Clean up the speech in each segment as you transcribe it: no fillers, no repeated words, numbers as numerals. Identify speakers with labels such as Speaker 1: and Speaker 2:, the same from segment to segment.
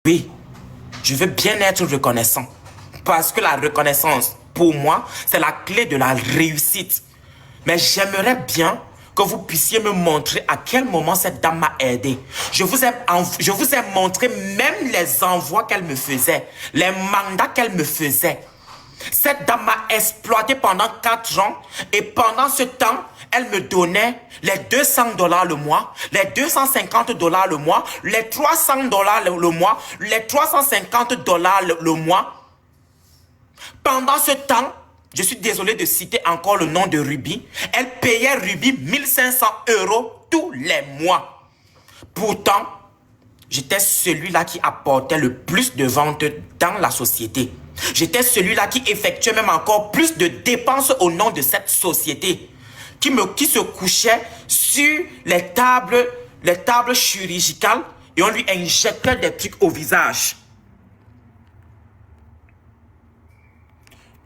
Speaker 1: Oui, je veux bien être reconnaissant. Parce que la reconnaissance, pour moi, c'est la clé de la réussite. Mais j'aimerais bien que vous puissiez me montrer à quel moment cette dame m'a aidé. Je vous ai montré même les envois qu'elle me faisait, les mandats qu'elle me faisait. Cette dame m'a exploité pendant 4 ans et pendant ce temps, elle me donnait les $200 le mois, les $250 le mois, les $300 le mois, les $350 le mois. Pendant ce temps, je suis désolé de citer encore le nom de Ruby, elle payait Ruby 1500 € tous les mois. Pourtant, j'étais celui-là qui apportait le plus de ventes dans la société. J'étais celui-là qui effectuait même encore plus de dépenses au nom de cette société. Qui se couchait sur les tables chirurgicales et on lui injectait des trucs au visage.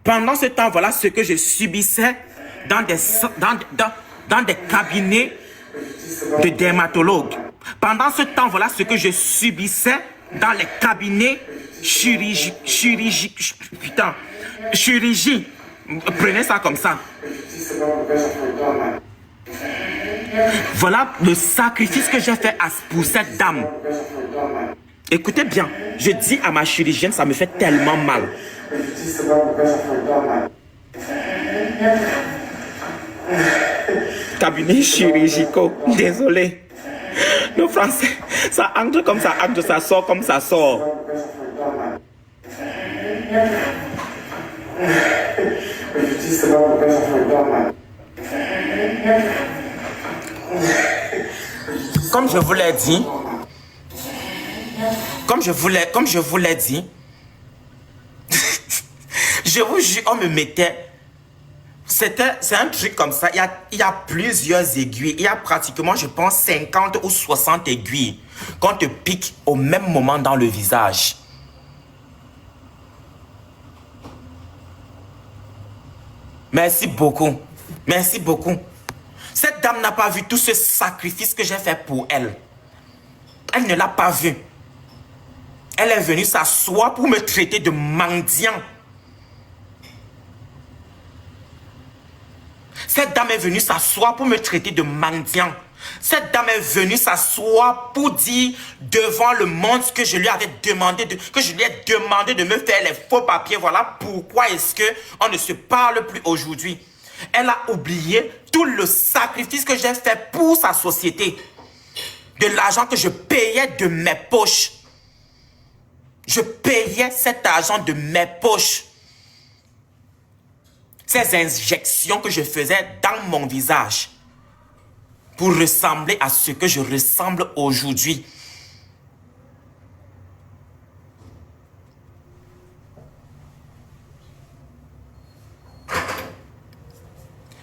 Speaker 1: Pendant ce temps, voilà ce que je subissais dans des cabinets de dermatologues. Pendant ce temps, voilà ce que je subissais dans les cabinets chirurgie. Prenez ça comme ça. Voilà le sacrifice que j'ai fait pour cette dame. Écoutez bien, je dis à ma chirurgienne, ça me fait tellement mal. Cabinet chirurgicaux, désolé. Le français, ça entre comme ça entre, ça sort comme ça sort. Comme je vous l'ai dit, je vous jure, on me mettait, c'est un truc comme ça, il y a plusieurs aiguilles, il y a pratiquement, je pense, 50 ou 60 aiguilles qu'on te pique au même moment dans le visage. Merci beaucoup, merci beaucoup. Cette dame n'a pas vu tout ce sacrifice que j'ai fait pour elle. Elle ne l'a pas vu. Elle est venue s'asseoir pour me traiter de mendiant. Cette dame est venue s'asseoir pour me traiter de mendiant. Cette dame est venue s'asseoir pour dire devant le monde ce que je lui avais demandé de me faire les faux papiers. Voilà pourquoi est-ce qu'on ne se parle plus aujourd'hui. Elle a oublié tout le sacrifice que j'ai fait pour sa société. De l'argent que je payais de mes poches. Je payais cet argent de mes poches. Ces injections que je faisais dans mon visage pour ressembler à ce que je ressemble aujourd'hui.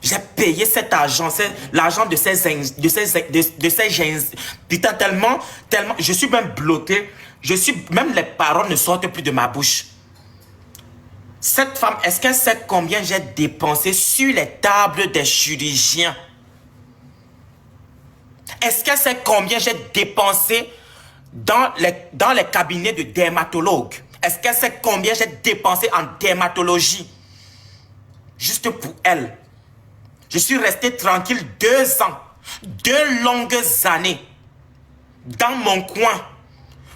Speaker 1: J'ai payé cet argent, l'argent de ces putain, tellement, je suis même bloqué, même les paroles ne sortent plus de ma bouche. Cette femme, est-ce qu'elle sait combien j'ai dépensé sur les tables des chirurgiens? Est-ce qu'elle sait combien j'ai dépensé dans les cabinets de dermatologues? Est-ce qu'elle sait combien j'ai dépensé en dermatologie? Juste pour elle. Je suis resté tranquille 2 ans, 2 longues années, dans mon coin,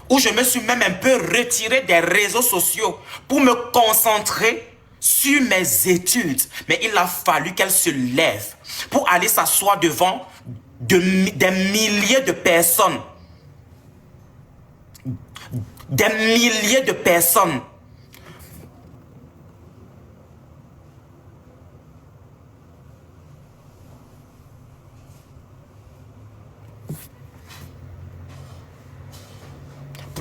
Speaker 1: où je me suis même un peu retiré des réseaux sociaux pour me concentrer sur mes études. Mais il a fallu qu'elle se lève pour aller s'asseoir devant des milliers de personnes. Des milliers de personnes.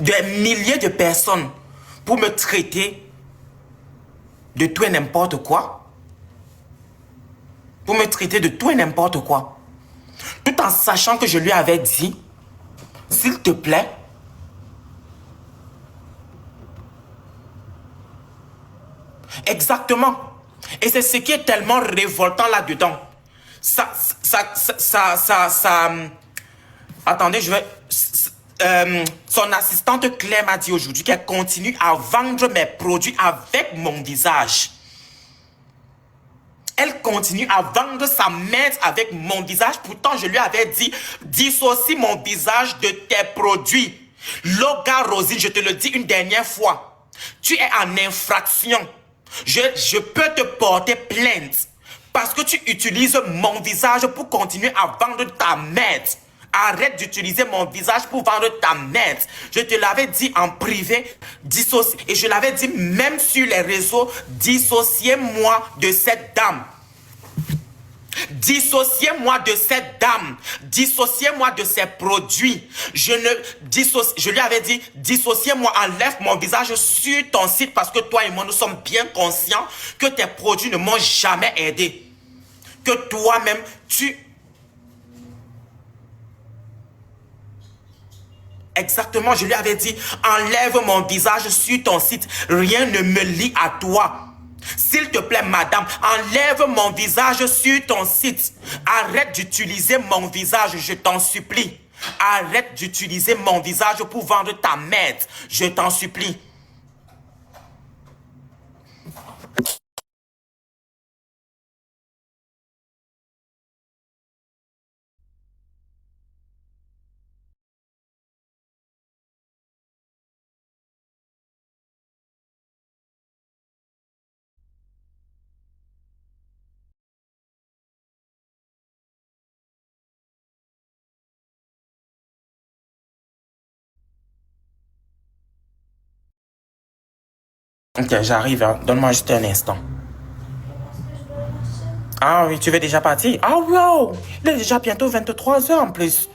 Speaker 1: Des milliers de personnes pour me traiter de tout et n'importe quoi. Pour me traiter de tout et n'importe quoi. Tout en sachant que je lui avais dit, s'il te plaît, exactement. Et c'est ce qui est tellement révoltant là-dedans. Attendez, son assistante Claire m'a dit aujourd'hui qu'elle continue à vendre mes produits avec mon visage. Elle continue à vendre sa main avec mon visage. Pourtant, je lui avais dit, dissocie mon visage de tes produits. Loga Rosine, je te le dis une dernière fois. Tu es en infraction. Je peux te porter plainte parce que tu utilises mon visage pour continuer à vendre ta main. Arrête d'utiliser mon visage pour vendre ta main. Je te l'avais dit en privé, dissocier. Et je l'avais dit même sur les réseaux, dissociez-moi de cette dame. Dissociez-moi de cette dame. Dissociez-moi de ses produits. Je lui avais dit, dissociez-moi, enlève mon visage sur ton site parce que toi et moi, nous sommes bien conscients que tes produits ne m'ont jamais aidé. Que toi-même, Exactement, je lui avais dit, enlève mon visage sur ton site. Rien ne me lie à toi. S'il te plaît, madame, enlève mon visage sur ton site. Arrête d'utiliser mon visage, je t'en supplie. Arrête d'utiliser mon visage pour vendre ta merde. Je t'en supplie. Ok, j'arrive. Hein. Donne-moi juste un instant. Ah oui, tu veux déjà partir? Ah wow! Il est déjà bientôt 23 heures en plus.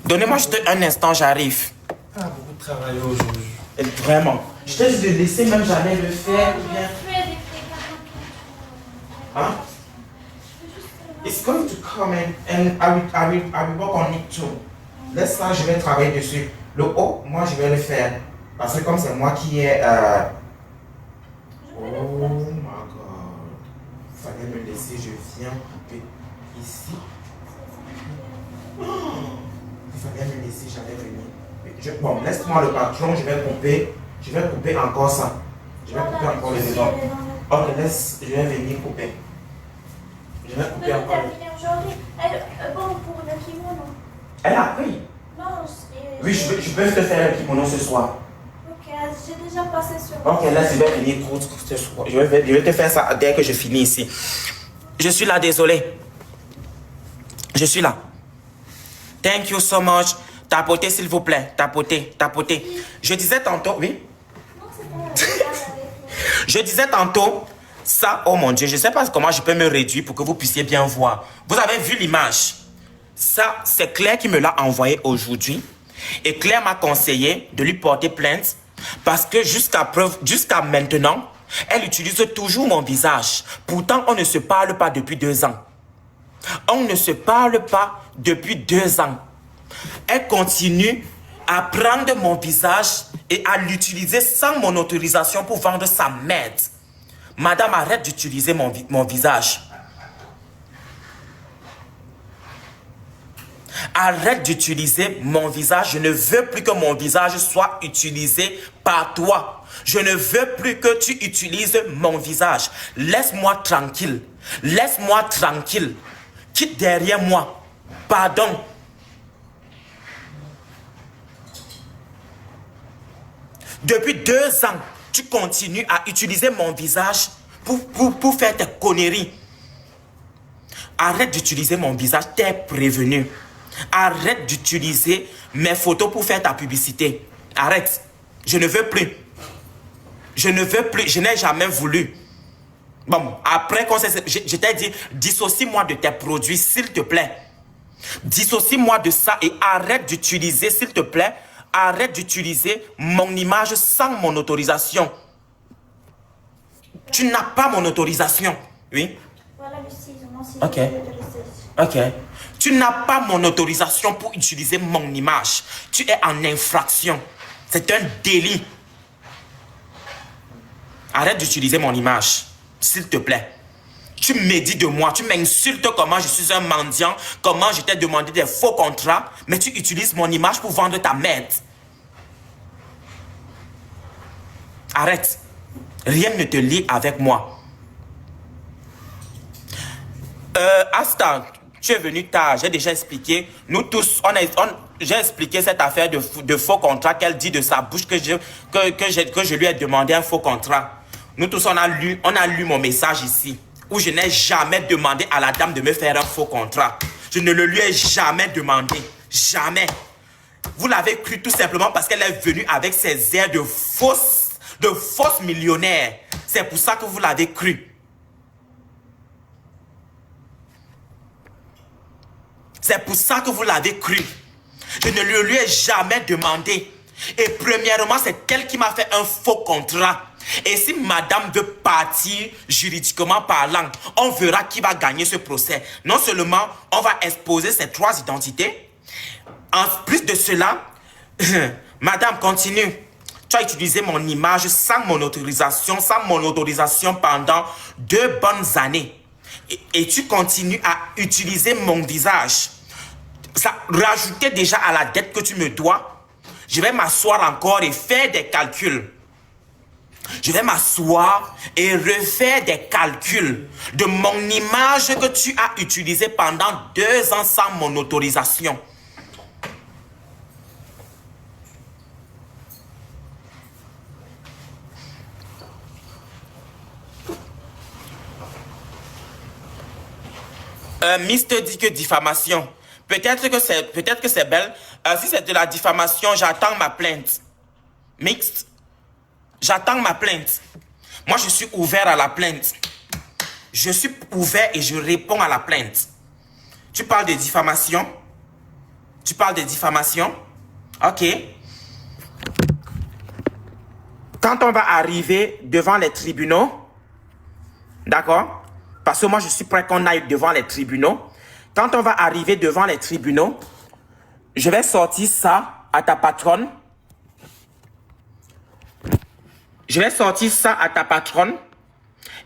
Speaker 1: Donnez-moi juste un instant, j'arrive.
Speaker 2: Ah, beaucoup de travail aujourd'hui.
Speaker 1: Vraiment. Je t'ai dit de laisser, même j'allais le faire. Bien. Hein? It's going to come and I will work on it too. Laisse ça, je vais travailler dessus. Le haut, moi je vais le faire. Parce que comme c'est moi qui ai... Oh my god. Fallait me laisser, je viens couper ici. Oh, il fallait me laisser, j'allais venir. Bon, laisse-moi le patron, je vais couper encore ça. Je vais couper encore les devants. Ok, je vais venir couper. Je vais couper encore.
Speaker 3: Bon, pour le kimono.
Speaker 1: Elle a pris.
Speaker 3: Non,
Speaker 1: oui, je peux te faire le kimono ce soir.
Speaker 3: Ok, j'ai déjà passé sur...
Speaker 1: Ok, là, je vais venir ce soir. Je vais te faire ça dès que je finis ici. Je suis là, désolé. Je suis là. Thank you so much. Tapotez, s'il vous plaît. Tapotez. Je disais tantôt, oui?
Speaker 3: Non, c'est pas
Speaker 1: Je disais tantôt, ça, oh mon Dieu, je ne sais pas comment je peux me réduire pour que vous puissiez bien voir. Vous avez vu l'image? Ça, c'est Claire qui me l'a envoyé aujourd'hui. Et Claire m'a conseillé de lui porter plainte parce que jusqu'à maintenant, elle utilise toujours mon visage. Pourtant, on ne se parle pas depuis 2 ans. On ne se parle pas depuis 2 ans. Elle continue à prendre mon visage et à l'utiliser sans mon autorisation pour vendre sa merde. Madame, arrête d'utiliser mon visage. Arrête d'utiliser mon visage. Je ne veux plus que mon visage soit utilisé par toi. Je ne veux plus que tu utilises mon visage. Laisse-moi tranquille. Laisse-moi tranquille. Quitte derrière moi. Pardon. Depuis 2 ans, tu continues à utiliser mon visage pour faire tes conneries. Arrête d'utiliser mon visage, t'es prévenu. Arrête d'utiliser mes photos pour faire ta publicité. Arrête. Je ne veux plus. Je ne veux plus. Je n'ai jamais voulu. Bon, après, je t'ai dit, dissocie-moi de tes produits, s'il te plaît. Dissocie-moi de ça et arrête d'utiliser, s'il te plaît, arrête d'utiliser mon image sans mon autorisation. Tu n'as pas mon autorisation. Oui?
Speaker 3: Voilà le ciseau.
Speaker 1: Ok. Ok. Tu n'as pas mon autorisation pour utiliser mon image. Tu es en infraction. C'est un délit. Arrête d'utiliser mon image, s'il te plaît. Tu médites de moi, tu m'insultes comment je suis un mendiant, comment je t'ai demandé des faux contrats, mais tu utilises mon image pour vendre ta merde. Arrête. Rien ne te lie avec moi. Asta, tu es venu tard, j'ai déjà expliqué. Nous tous, j'ai expliqué cette affaire de faux contrat qu'elle dit de sa bouche que je lui ai demandé un faux contrat. Nous tous, on a lu mon message ici, où je n'ai jamais demandé à la dame de me faire un faux contrat. Je ne le lui ai jamais demandé. Jamais. Vous l'avez cru tout simplement parce qu'elle est venue avec ses airs de fausse millionnaire. C'est pour ça que vous l'avez cru. C'est pour ça que vous l'avez cru. Je ne le lui ai jamais demandé. Et premièrement, c'est elle qui m'a fait un faux contrat. Et si madame veut partir juridiquement parlant, on verra qui va gagner ce procès. Non seulement on va exposer ces 3 identités, en plus de cela, madame continue. Tu as utilisé mon image sans mon autorisation pendant 2 bonnes années. Et tu continues à utiliser mon visage. Ça, rajouter déjà à la dette que tu me dois, je vais m'asseoir encore et faire des calculs. Je vais m'asseoir et refaire des calculs de mon image que tu as utilisée pendant 2 ans sans mon autorisation. Mister dit que diffamation. Peut-être que c'est belle. Si c'est de la diffamation, j'attends ma plainte. Mixte. J'attends ma plainte. Moi, je suis ouvert à la plainte. Je suis ouvert et je réponds à la plainte. Tu parles de diffamation? Tu parles de diffamation? Ok. Quand on va arriver devant les tribunaux, d'accord? Parce que moi, je suis prêt qu'on aille devant les tribunaux. Quand on va arriver devant les tribunaux, je vais sortir ça à ta patronne. Je vais sortir ça à ta patronne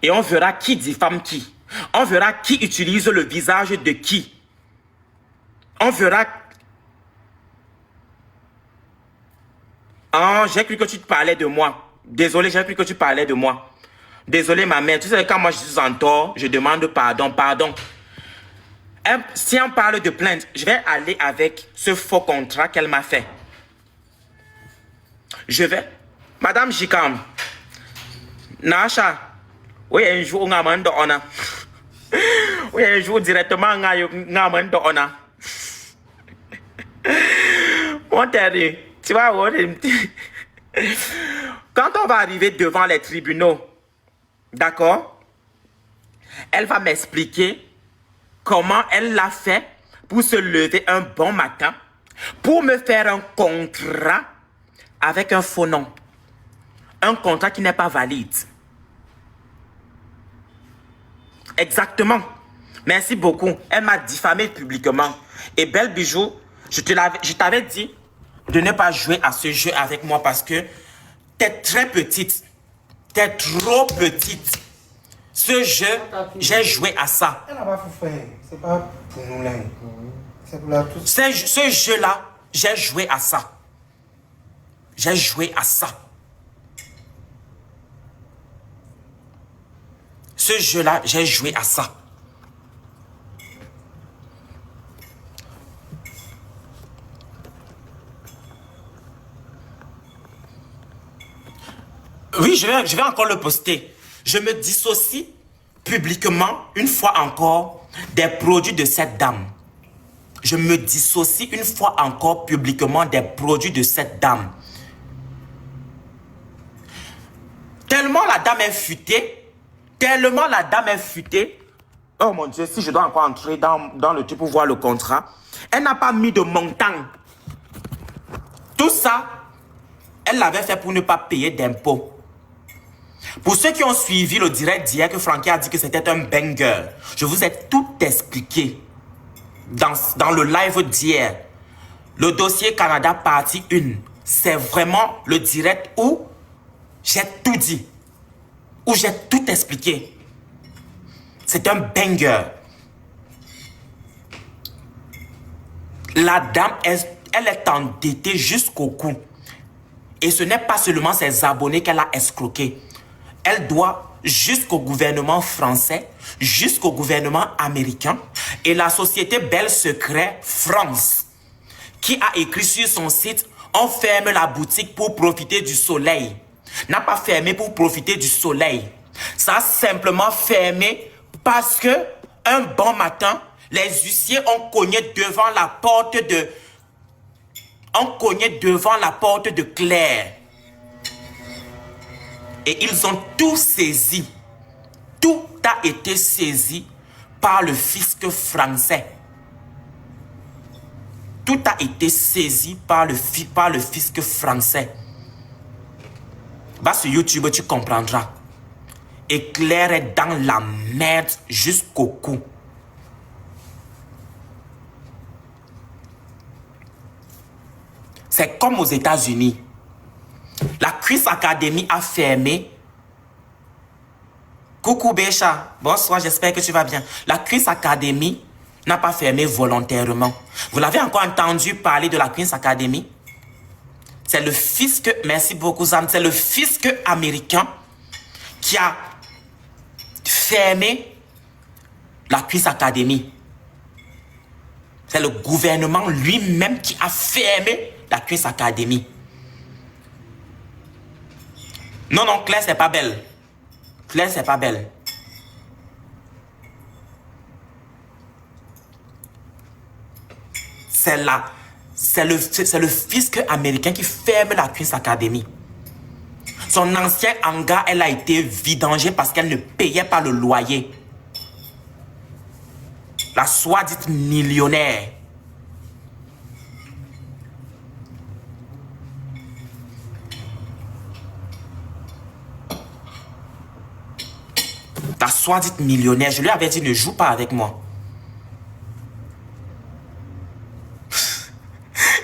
Speaker 1: et on verra qui diffame qui. On verra qui utilise le visage de qui. On verra... Oh, j'ai cru que tu te parlais de moi. Désolé, j'ai cru que tu parlais de moi. Désolé, ma mère. Tu sais, quand moi je suis en tort, je demande pardon, pardon. Si on parle de plainte, je vais aller avec ce faux contrat qu'elle m'a fait. Je vais... Madame Jikam, Nasha, oui, un jour, on a demandé on a. Oui, un jour, directement, on a demandé on a. Mon terre, tu vois, quand on va arriver devant les tribunaux, d'accord, elle va m'expliquer comment elle l'a fait pour se lever un bon matin, pour me faire un contrat avec un faux nom. Un contrat qui n'est pas valide. Exactement. Merci beaucoup. Elle m'a diffamé publiquement. Et Belle Bijou, je t'avais dit de ne pas jouer à ce jeu avec moi parce que tu es très petite. Tu es trop petite. Ce jeu, j'ai joué à ça.
Speaker 2: Elle n'a pas fait. C'est pas pour nous là. C'est pour la tous.
Speaker 1: Ce jeu-là, j'ai joué à ça. J'ai joué à ça. Ce jeu-là, j'ai joué à ça. Oui, je vais encore le poster. Je me dissocie publiquement, une fois encore, des produits de cette dame. Je me dissocie une fois encore publiquement des produits de cette dame. Tellement la dame est futée. Tellement la dame est futée. Oh mon Dieu, si je dois encore entrer dans le truc pour voir le contrat. Elle n'a pas mis de montant. Tout ça, elle l'avait fait pour ne pas payer d'impôts. Pour ceux qui ont suivi le direct d'hier que Frankie a dit que c'était un banger, je vous ai tout expliqué dans le live d'hier. Le dossier Canada partie 1, c'est vraiment le direct où j'ai tout dit. Où j'ai tout expliqué. C'est un banger. La dame, elle est endettée jusqu'au cou. Et ce n'est pas seulement ses abonnés qu'elle a escroqués. Elle doit jusqu'au gouvernement français, jusqu'au gouvernement américain et la société Belle Secret France, qui a écrit sur son site « On ferme la boutique pour profiter du soleil ». N'a pas fermé pour profiter du soleil. Ça a simplement fermé parce que un bon matin, les huissiers ont cogné devant la porte de... Claire. Et ils ont tout saisi. Tout a été saisi par le fisc français. Tout a été saisi par le fisc français. Va sur YouTube, tu comprendras. Et Claire est dans la merde jusqu'au cou. C'est comme aux États-Unis. La Chris Academy a fermé. Coucou Bécha, bonsoir, j'espère que tu vas bien. La Chris Academy n'a pas fermé volontairement. Vous l'avez encore entendu parler de la Chris Academy? C'est le fisc, merci beaucoup Sam, c'est le fisc américain qui a fermé la Chris Academy. C'est le gouvernement lui-même qui a fermé la Chris Academy. Non, non, Claire, c'est pas belle. Claire, c'est pas belle. C'est le fisc américain qui ferme la Chris Academy. Son ancien hangar, elle a été vidangée parce qu'elle ne payait pas le loyer. La soi-dite millionnaire. La soi-dite millionnaire, je lui avais dit ne joue pas avec moi.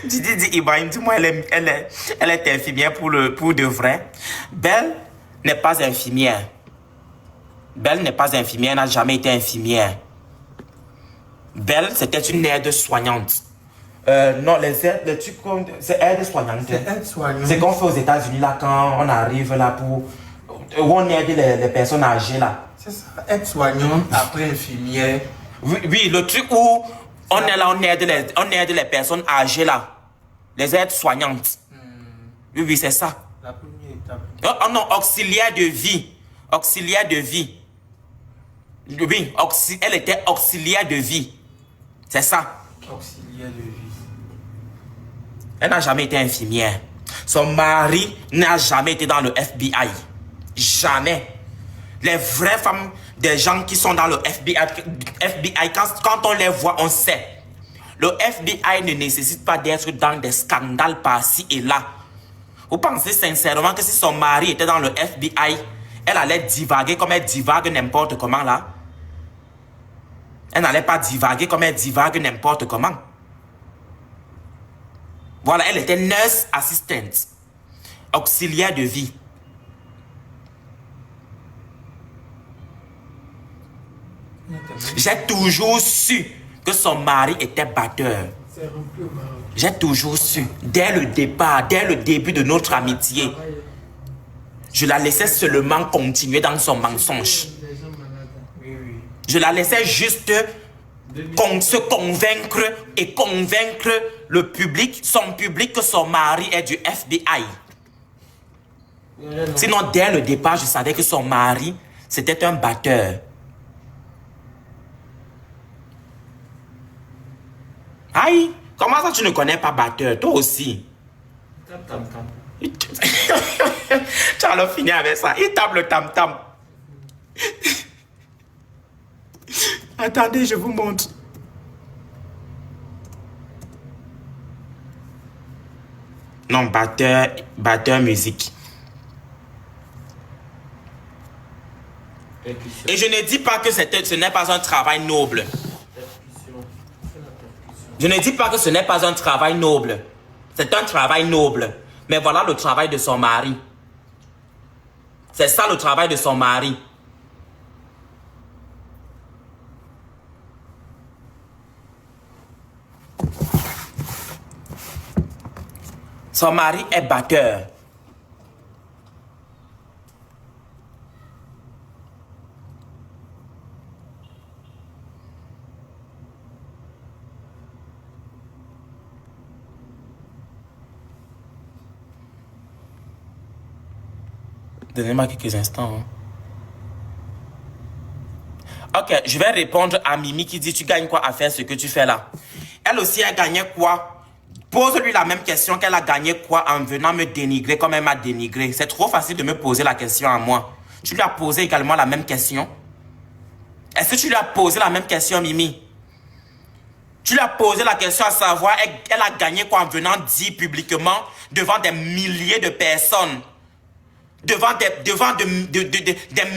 Speaker 1: Dis Ibrahim, dis-moi, elle est infirmière pour de vrai. Belle n'est pas infirmière. Belle n'est pas infirmière, elle n'a jamais été infirmière. Belle, c'était une aide-soignante. Non, les trucs comme... C'est aide-soignante.
Speaker 2: C'est aide-soignante.
Speaker 1: C'est qu'on fait aux États-Unis là quand on arrive là pour... Où on aide les personnes âgées là.
Speaker 2: C'est ça, aide-soignante après infirmière.
Speaker 1: Oui, le truc où on est là, on aide les personnes âgées là. Les aides-soignantes. Oui, c'est ça.
Speaker 2: La première étape.
Speaker 1: Oh non, auxiliaire de vie. Auxiliaire de vie. Oui, elle était auxiliaire de vie. C'est ça.
Speaker 2: Auxiliaire de vie.
Speaker 1: Elle n'a jamais été infirmière. Son mari n'a jamais été dans le FBI. Jamais. Les vraies femmes, des gens qui sont dans le FBI, quand on les voit, on sait. Le FBI ne nécessite pas d'être dans des scandales par-ci et là. Vous pensez sincèrement que si son mari était dans le FBI, elle allait divaguer comme elle divague n'importe comment là? Elle n'allait pas divaguer comme elle divague n'importe comment. Voilà, elle était nurse assistant, auxiliaire de vie. J'ai toujours su que son mari était batteur. J'ai toujours su, dès le départ, dès le début de notre amitié. Je la laissais seulement continuer dans son mensonge. Je la laissais juste se convaincre et convaincre le public, son public, que son mari est du FBI. Sinon, dès le départ, je savais que son mari, c'était un batteur. Aïe, comment ça tu ne connais pas batteur? Toi aussi. Tu allais finir avec ça. Il tape le tam-tam. Attendez, je vous montre. Non, batteur musique. Et je ne dis pas que ce n'est pas un travail noble. Je ne dis pas que ce n'est pas un travail noble. C'est un travail noble. Mais voilà le travail de son mari. C'est ça le travail de son mari. Son mari est batteur. Donnez-moi quelques instants. Ok, je vais répondre à Mimi qui dit tu gagnes quoi à faire ce que tu fais là. Elle aussi, elle gagnait quoi? Pose-lui la même question qu'elle a gagné quoi en venant me dénigrer comme elle m'a dénigré. C'est trop facile de me poser la question à moi. Tu lui as posé également la même question? Est-ce que tu lui as posé la même question, Mimi? Tu lui as posé la question à savoir elle a gagné quoi en venant dire publiquement devant des milliers de personnes. Devant des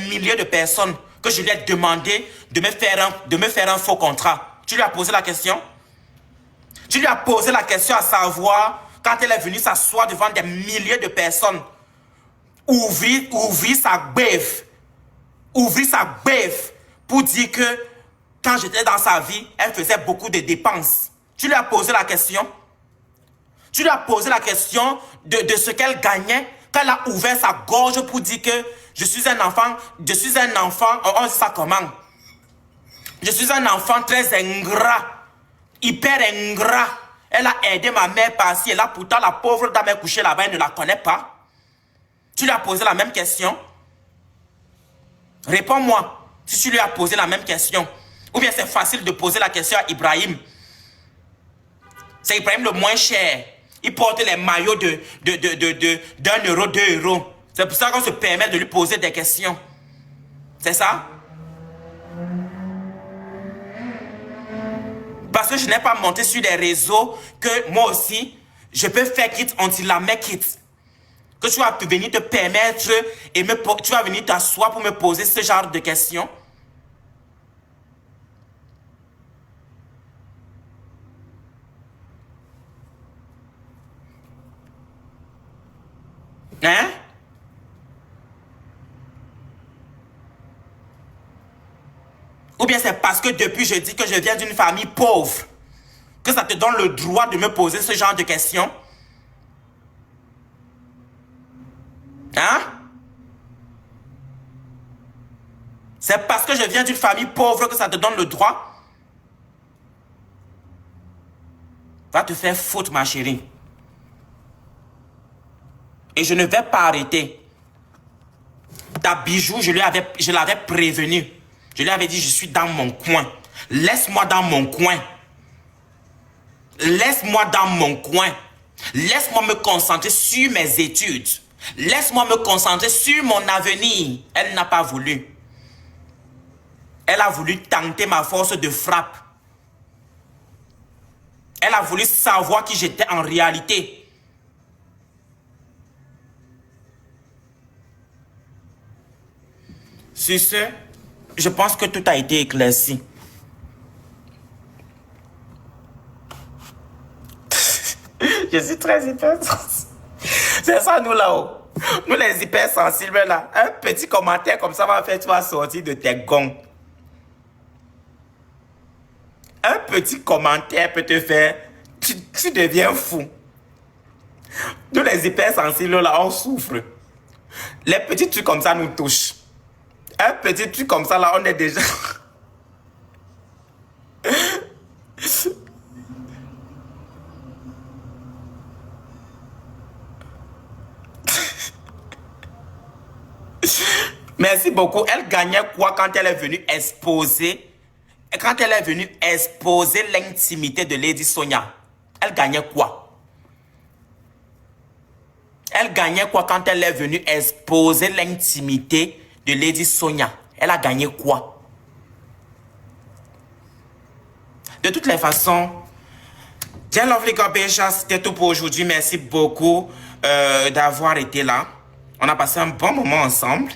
Speaker 1: milliers de personnes que je lui ai demandé de me faire un faux contrat. Tu lui as posé la question? Tu lui as posé la question à savoir, quand elle est venue s'asseoir devant des milliers de personnes, ouvrir sa bève pour dire que quand j'étais dans sa vie, elle faisait beaucoup de dépenses. Tu lui as posé la question? Tu lui as posé la question de ce qu'elle gagnait quand elle a ouvert sa gorge pour dire que je suis un enfant, on dit ça comment? Je suis un enfant très ingrat, hyper ingrat. Elle a aidé ma mère par-ci et là, pourtant la pauvre dame est couchée là-bas, elle ne la connaît pas. Tu lui as posé la même question? Réponds-moi si tu lui as posé la même question. Ou bien c'est facile de poser la question à Ibrahim. C'est Ibrahim le moins cher. Il porte les maillots d'1 euro, 2 euros. C'est pour ça qu'on se permet de lui poser des questions. C'est ça? Parce que je n'ai pas monté sur des réseaux que moi aussi, je peux faire quitte until la make it. Que tu vas venir te permettre et tu vas venir t'asseoir pour me poser ce genre de questions. Hein? Ou bien c'est parce que depuis je dis que je viens d'une famille pauvre que ça te donne le droit de me poser ce genre de questions? Hein? C'est parce que je viens d'une famille pauvre que ça te donne le droit? Va te faire foutre, ma chérie. Et je ne vais pas arrêter. Ta bijou, je l'avais prévenu. Je lui avais dit, je suis dans mon coin. Laisse-moi dans mon coin. Laisse-moi dans mon coin. Laisse-moi me concentrer sur mes études. Laisse-moi me concentrer sur mon avenir. Elle n'a pas voulu. Elle a voulu tenter ma force de frappe. Elle a voulu savoir qui j'étais en réalité. Sur ce, je pense que tout a été éclairci. Je suis très hypersensible. C'est ça, nous là-haut. Nous, les hypersensibles là. Un petit commentaire comme ça va faire toi sortir de tes gonds. Un petit commentaire peut te faire... Tu deviens fou. Nous, les hypersensibles là, on souffre. Les petits trucs comme ça nous touchent. Un petit truc comme ça là, on est déjà... Merci beaucoup. Elle gagnait quoi quand elle est venue exposer? Quand elle est venue exposer l'intimité de Lady Sonia? Elle gagnait quoi? Elle gagnait quoi quand elle est venue exposer l'intimité de Lady Sonia? Elle a gagné quoi? De toutes les façons, Dear Lovely Garbage, c'était tout pour aujourd'hui. Merci beaucoup d'avoir été là. On a passé un bon moment ensemble.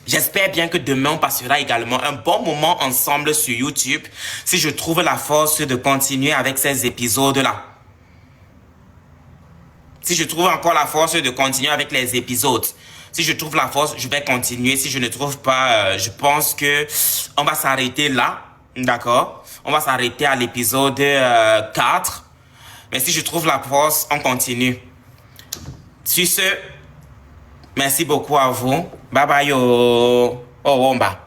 Speaker 1: J'espère bien que demain, on passera également un bon moment ensemble sur YouTube si je trouve la force de continuer avec ces épisodes-là. Si je trouve encore la force de continuer avec les épisodes. Si je trouve la force, je vais continuer. Si je ne trouve pas, je pense que on va s'arrêter là. D'accord? On va s'arrêter à l'épisode 4. Mais si je trouve la force, on continue. Sur ce, merci beaucoup à vous. Bye bye. Oh, Womba.